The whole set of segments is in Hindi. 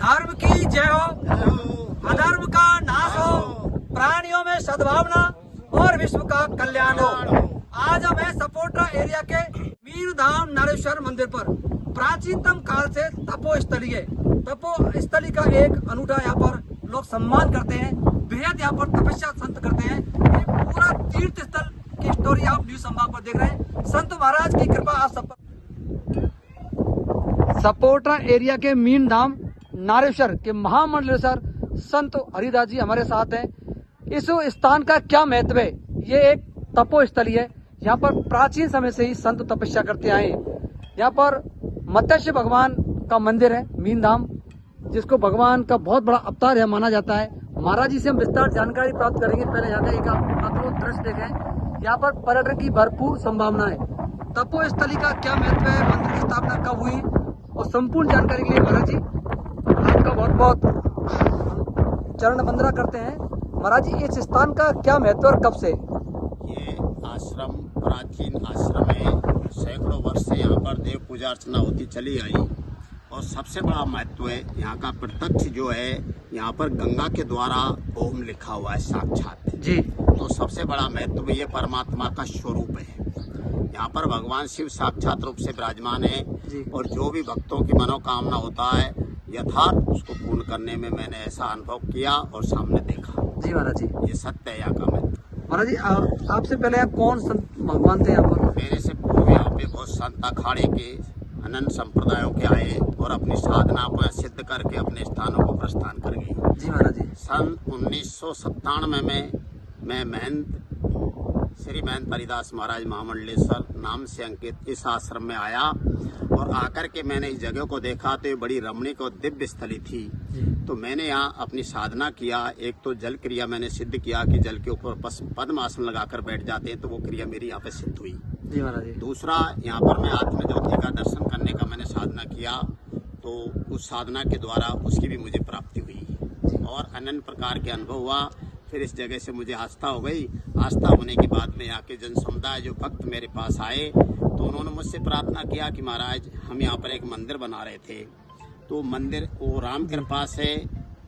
धर्म की जय हो, अधर्म का नाश हो, प्राणियों में सद्भावना और विश्व का कल्याण हो। आज हम हैं सपोटा एरिया के मीर धाम नारेश्वर मंदिर पर। प्राचीनतम काल से तपोस्थली है। तपोस्थली का एक अनूठा यहाँ पर लोग सम्मान करते हैं, बेहद यहाँ पर तपस्या संत करते हैं। ये पूरा तीर्थ स्थल की स्टोरी आप न्यूज संभाग पर देख रहे हैं। संत महाराज की कृपा आप सब पर। सपोटा एरिया के मीन धाम नारेश्वर के महामंडलेश्वर संत हरिदास जी हमारे साथ हैं। इस स्थान का क्या महत्व है? ये एक तपोस्थली है। यहाँ पर प्राचीन समय से ही संत तपस्या करते आए हैं। यहाँ पर मत्स्य भगवान का मंदिर है मीन धाम, जिसको भगवान का बहुत बड़ा अवतार है माना जाता है। महाराज जी से हम विस्तार जानकारी प्राप्त करेंगे। पहले यहाँ का एक अद्भुत दृश्य देखें। यहाँ पर पर्यटन की भरपूर संभावना है। तपोस्थली का क्या महत्व है, मंदिर की स्थापना कब हुई और संपूर्ण जानकारी के लिए महाराज जी आपका बहुत बहुत चरण वंदना करते हैं। महाराज जी, इस स्थान का क्या महत्व और कब से? ये आश्रम प्राचीन आश्रम है। सैकड़ों वर्ष से यहाँ पर देव पूजा अर्चना होती चली आई और सबसे बड़ा महत्व है यहाँ का प्रत्यक्ष जो है, यहाँ पर गंगा के द्वारा ओम लिखा हुआ है साक्षात जी। तो सबसे बड़ा महत्व ये परमात्मा का स्वरूप है। यहाँ पर भगवान शिव साक्षात रूप से विराजमान है और जो भी भक्तों की मनोकामना होता है यथार्थ उसको पूर्ण करने में मैंने ऐसा अनुभव किया और सामने देखा। जी महाराज जी, ये सत्य है यहाँ का महत्व। महाराज जी, आपसे पहले आप कौन संत भगवान थे यहाँ पर? मेरे से पूर्व यहाँ पे बहुत संत अखाड़े के अनंत संप्रदायों के आए और अपनी साधना को सिद्ध करके अपने स्थानों को प्रस्थान कर गए। जी महाराज जी। सन 1997 में मैं महंत श्री महंत हरिदास महाराज महामंडलेश्वर नाम से अंकित इस आश्रम में आया और आकर के मैंने इस जगह को देखा तो ये बड़ी रमणीक और दिव्य स्थली थी। तो मैंने यहाँ अपनी साधना किया। एक तो जल क्रिया मैंने सिद्ध किया कि जल के ऊपर पद्म आसन लगाकर बैठ जाते हैं, तो वो क्रिया मेरी यहाँ पे सिद्ध हुई। जी महाराज जी। दूसरा, यहाँ पर मैं आत्म ज्योति का दर्शन करने का मैंने साधना किया, तो उस साधना के द्वारा उसकी भी मुझे प्राप्ति हुई और अनंत प्रकार के अनुभव हुआ। फिर इस जगह से मुझे आस्था हो गई। आस्था होने के बाद में यहाँ के जन समुदाय जो भक्त मेरे पास आए तो उन्होंने मुझसे प्रार्थना किया कि महाराज हम यहाँ पर एक मंदिर बना रहे थे, तो मंदिर वो राम कृपा से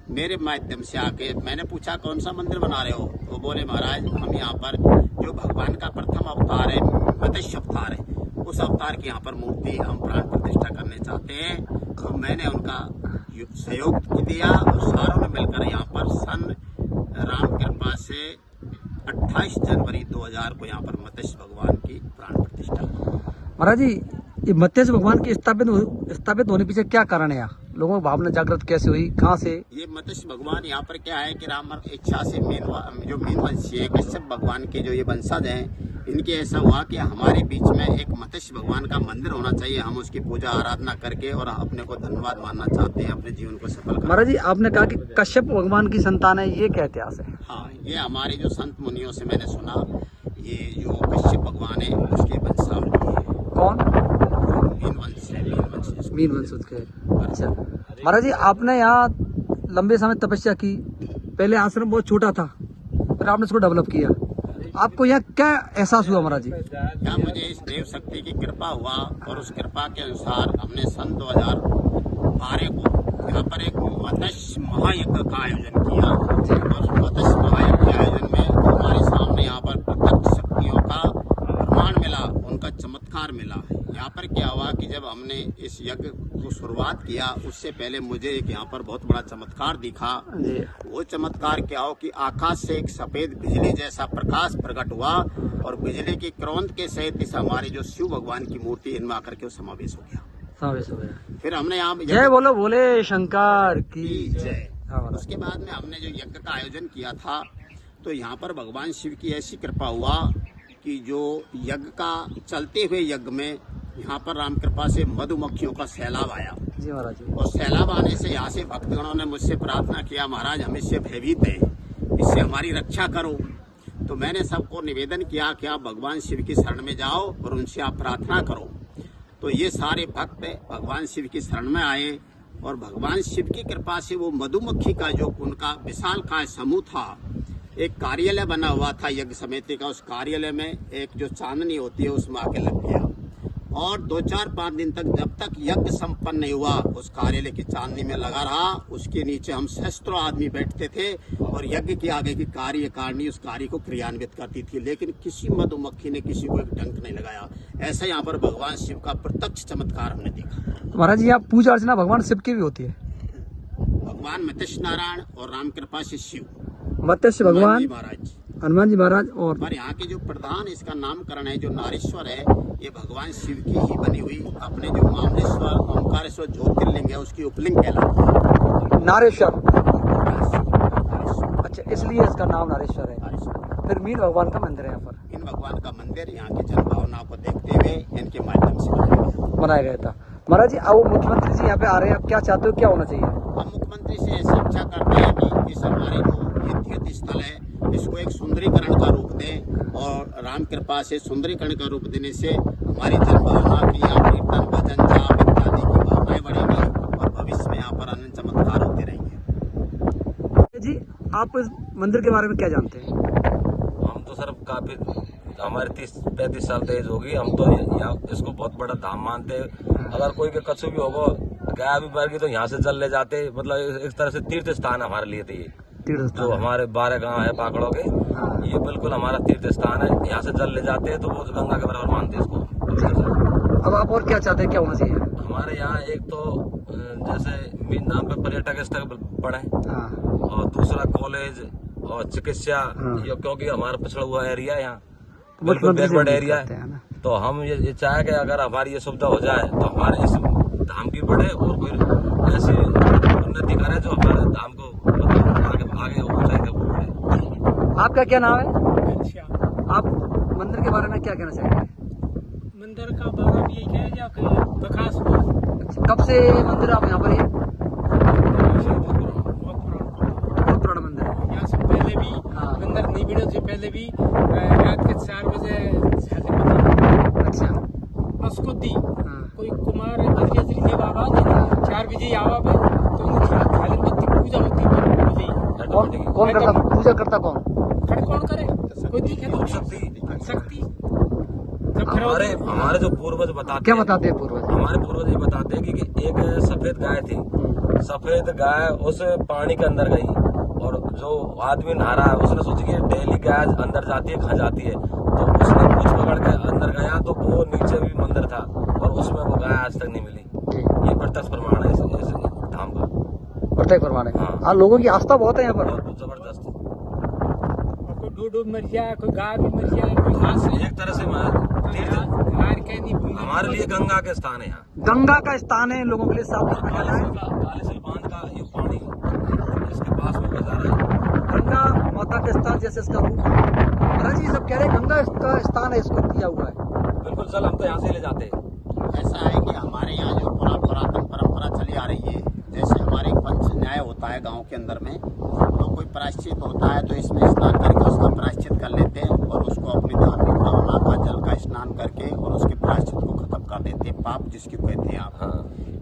मेरे माध्यम से आके मैंने पूछा कौन सा मंदिर बना रहे हो, तो बोले महाराज हम यहाँ पर जो भगवान का प्रथम अवतार है मत्स्य अवतार है, उस अवतार की यहाँ पर मूर्ति हम प्राण प्रतिष्ठा करने चाहते हैं। तो मैंने उनका सहयोग दिया और सारों ने मिलकर यहाँ पर सन राम कृपा से 28 जनवरी 2000 को यहाँ पर मत्स्य भगवान की प्राण प्रतिष्ठा। महाराज जी, ये मत्स्य भगवान के स्थापित होने पीछे क्या कारण है? लोगों की भावना जागृत कैसे हुई, कहाँ से? ये मत्स्य भगवान यहाँ पर क्या है कि राम इच्छा से जो मीन वंशी है कश्यप भगवान के जो ये वंशज हैं, इनके ऐसा हुआ कि हमारे बीच में एक मत्स्य भगवान का मंदिर होना चाहिए। हम उसकी पूजा आराधना करके और अपने को धन्यवाद मानना चाहते हैं, अपने जीवन को सफल करना। महाराज जी, आपने कहा कि कश्यप भगवान की संतान है, ये क्या इतिहास है? हाँ, ये हमारे जो संत मुनियों से मैंने सुना, ये जो कश्यप भगवान है उसके वंशावली है। कौन? मीन वंश के। अच्छा महाराज जी, आपने यहाँ लंबे समय तपस्या की। पहले आश्रम बहुत छोटा था, फिर आपने इसको डेवलप किया। आपको यहाँ क्या एहसास हुआ महाराज जी? क्या मुझे इस देव शक्ति की कृपा हुआ और उस कृपा के अनुसार हमने सन 2012 को यहाँ पर एक मत्स्य महायज्ञ का आयोजन किया और मत्स्य महायज्ञ के आयोजन में हमारे सामने यहाँ पर प्रत्यक्ष शक्तियों का प्रमाण मिला, उनका चमत्कार मिला। यहाँ पर क्या हुआ कि जब हमने इस यज्ञ को शुरुआत किया उससे पहले मुझे एक यहाँ पर बहुत बड़ा चमत्कार दिखा। वो चमत्कार क्या हो कि आकाश से एक सफेद बिजली जैसा प्रकाश प्रकट हुआ और बिजली की क्रोंद के सहित इस हमारे जो शिव भगवान की मूर्ति इनमें आकर के समावेश हो गया। फिर हमने यहाँ जय बोलो भोले शंकर की जय। उसके बाद में हमने जो यज्ञ का आयोजन किया था तो यहाँ पर भगवान शिव की ऐसी कृपा हुआ कि जो यज्ञ का चलते हुए यज्ञ में यहाँ पर राम कृपा से मधुमक्खियों का सैलाब आया। जी महाराज जी। और सैलाब आने से यहाँ से भक्तगणों ने मुझसे प्रार्थना किया, महाराज हम इससे भयभीत हैं, इससे हमारी रक्षा करो। तो मैंने सबको निवेदन किया कि आप भगवान शिव की शरण में जाओ और उनसे आप प्रार्थना करो। तो ये सारे भक्त भगवान शिव की शरण में आए और भगवान शिव की कृपा से वो मधुमक्खी का जो उनका विशालकाय समूह था, एक कार्यालय बना हुआ था यज्ञ समिति का, उस कार्यालय में एक जो चांदनी होती है उसमें आके लग गया और 2-4-5 दिन तक जब तक यज्ञ संपन्न नहीं हुआ उस कार्यालय की चांदनी में लगा रहा। उसके नीचे हम सहस्त्रों आदमी बैठते थे और यज्ञ के आगे की कार्यकारिणी उस कार्य को क्रियान्वित करती थी, लेकिन किसी मधुमक्खी ने किसी को एक डंक नहीं लगाया। ऐसा यहाँ पर भगवान शिव का प्रत्यक्ष चमत्कार हमने देखा। महाराज जी, आप पूजा अर्चना भगवान शिव की भी होती है? भगवान मत्स्य नारायण और राम कृपा से शिव, मत्स्य भगवान महाराज, हनुमान जी महाराज। और यहाँ के जो प्रधान इसका नामकरण है, जो नारेश्वर है, ये भगवान शिव की ही बनी हुई अपने जो मामलेश्वर ओंकारेश्वर ज्योतिर्लिंग है उसकी उपलिंग कहलाती है नारेश्वर। अच्छा, इसलिए इसका नाम नारेश्वर है। फिर मीन भगवान का मंदिर है यहाँ पर। इन भगवान का मंदिर यहाँ की जनभावना को देखते हुए इनके माध्यम से बनाया गया था। महाराज जी, अब मुख्यमंत्री जी यहाँ पे आ रहे हैं, अब क्या चाहते हो, क्या होना चाहिए? हम मुख्यमंत्री से ऐसी इच्छा करते हैं कि इस हमारे जो ये तीर्थ स्थल है इसको एक सुंदरीकरण का रूप दें, और राम कृपा से सुंदरीकरण का रूप देने से हमारी जनभावना की यहाँ कीर्तन भजन जाप इत्यादि की भावनाएं बढ़ेंगी और भविष्य में यहाँ पर अनंत चमत्कार होते रहेंगे। जी, आप इस मंदिर के बारे में क्या जानते हैं? हम तो सर काफी, हमारे 30-35 साल एज होगी, हम तो यहाँ इसको बहुत बड़ा धाम मानते हैं। अगर कोई के कछु भी होगा, गाय भी मर गई तो यहाँ से जल ले जाते, मतलब एक तरह से तीर्थ स्थान है हमारे लिए। तो ये जो हमारे 12 गांव है पाकड़ों के, ये बिल्कुल हमारा तीर्थ स्थान है। यहाँ से जल ले जाते हैं तो वो गंगा के बराबर मानते हैं इसको। अब आप और क्या चाहते हैं, क्या होना चाहिए? हमारे यहाँ एक तो जैसे मेन नाम पे पर्यटक स्थल बने, और दूसरा कॉलेज और चिकित्सा, क्योंकि हमारा पिछड़ा हुआ एरिया है यहाँ, बिल्कुल बैकवर्ड एरिया है। तो हम ये चाहे कि अगर हमारी ये सुविधा हो जाए तो हमारे इस धाम की बढ़े और कोई ऐसी उन्नति करे जो हमारे धाम को आगे ऊंचाई तक बढ़े। आपका क्या नाम है? आप मंदिर के बारे में क्या कहना चाहेंगे? मंदिर का बारे में यही है या विकास। कब से मंदिर आप यहाँ पर है? बहुत पुराना मंदिर है। यहाँ से पहले भी मंदिर नहीं बने से पहले भी रात के 4 बजे अच्छा, उसको दी कोई कुमार बजरी बाबा 4 बजे आवा पे तो खाली बत्ती पूजा होती है। कौन करता पूजा करता? कौन करे? कोई दिखे तो शक्ति। हमारे जो पूर्वज बताते, क्या बताते हैं पूर्वज? हमारे पूर्वज ये बताते हैं कि एक सफेद गाय थी। सफेद गाय उस पानी के अंदर गई और जो आदमी नहा रहा है उसने सोचा कि डेली गाय अंदर जाती है, खा जाती है, तो उसने पूछ पकड़ के अंदर गया तो वो नीचे भी मंदिर था और उसमें वो गाय आज तक नहीं मिली। ये प्रत्यक्ष प्रमाण है इस धाम का। प्रत्यक्ष प्रमाण है। हाँ, लोगों की आस्था बहुत है यहाँ पर, बहुत जबरदस्त। कोई डूब मर जाए, कोई गाय भी मर जाए, कोई घास एक तरह से हमारे लिए गंगा के स्थान है। यहाँ गंगा का स्थान है, लोगों के लिए साफ कालेश्वर बांध का ये पानी इसके पास में बजा रहा है। गंगा माता का स्थान जैसे इसका रूप। महाराज जी सब कह रहे हैं गंगा का स्थान है, इसको दिया हुआ है। बिल्कुल चल, हम तो यहाँ से ले जाते हैं। ऐसा है कि हमारे यहाँ जो पुरातन परंपरा चली आ रही है, जैसे हमारे पंच न्याय होता है गांव के अंदर में, तो कोई प्रायश्चित होता है तो इसमें स्नान करके उसका प्रायश्चित कर लेते हैं और उसको अपनी धार्मिक भावना का जल का स्नान करके और उसके प्रायश्चित को खत्म कर देते हैं। पाप जिसकी कहते हैं आप,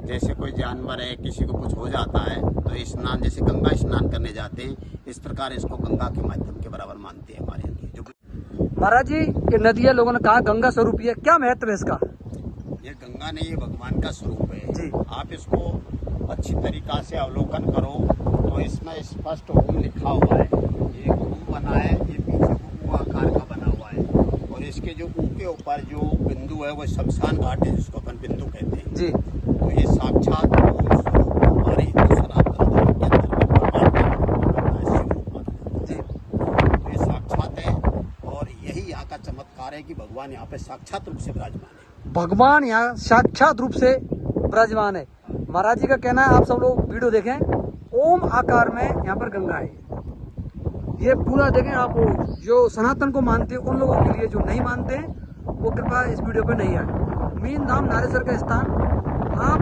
जैसे कोई जानवर है किसी को कुछ हो जाता है तो स्नान, जैसे गंगा स्नान करने जाते हैं, इस प्रकार इसको गंगा के माध्यम के बराबर मानते हैं हमारे यहाँ जो। महाराज जी, ये नदियाँ लोगों ने कहा गंगा स्वरूप है, क्या महत्व है इसका? ये गंगा नहीं, ये भगवान का स्वरूप है जी। आप इसको अच्छी तरीका से अवलोकन करो तो इसमें स्पष्ट ओम लिखा हुआ है। ये ओम बना है, ये पीछे ऊ आकार का बना हुआ है और इसके जो ऊ के ऊपर जो बिंदु है वो शमशान घाट है, जिसको अपन बिंदु कहते हैं जी। तो ये साक्षात ओम स्वरूप हमारे हिंदू सनातन धर्म के अंदर में परमात्मा शिव रूप माना जी। तो ये साक्षात है और यही यहाँ का चमत्कार है कि भगवान यहाँ पे साक्षात रूप से विराजमान है। भगवान यहाँ साक्षात रूप से विराजमान है। महाराज जी का कहना है, आप सब लोग वीडियो देखें, ओम आकार में यहाँ पर गंगा है। ये पूरा देखें आप, जो सनातन को मानते हैं उन लोगों के लिए, जो नहीं मानते हैं वो कृपया इस वीडियो पे नहीं आए। मेन धाम नारेश्वर का स्थान, आप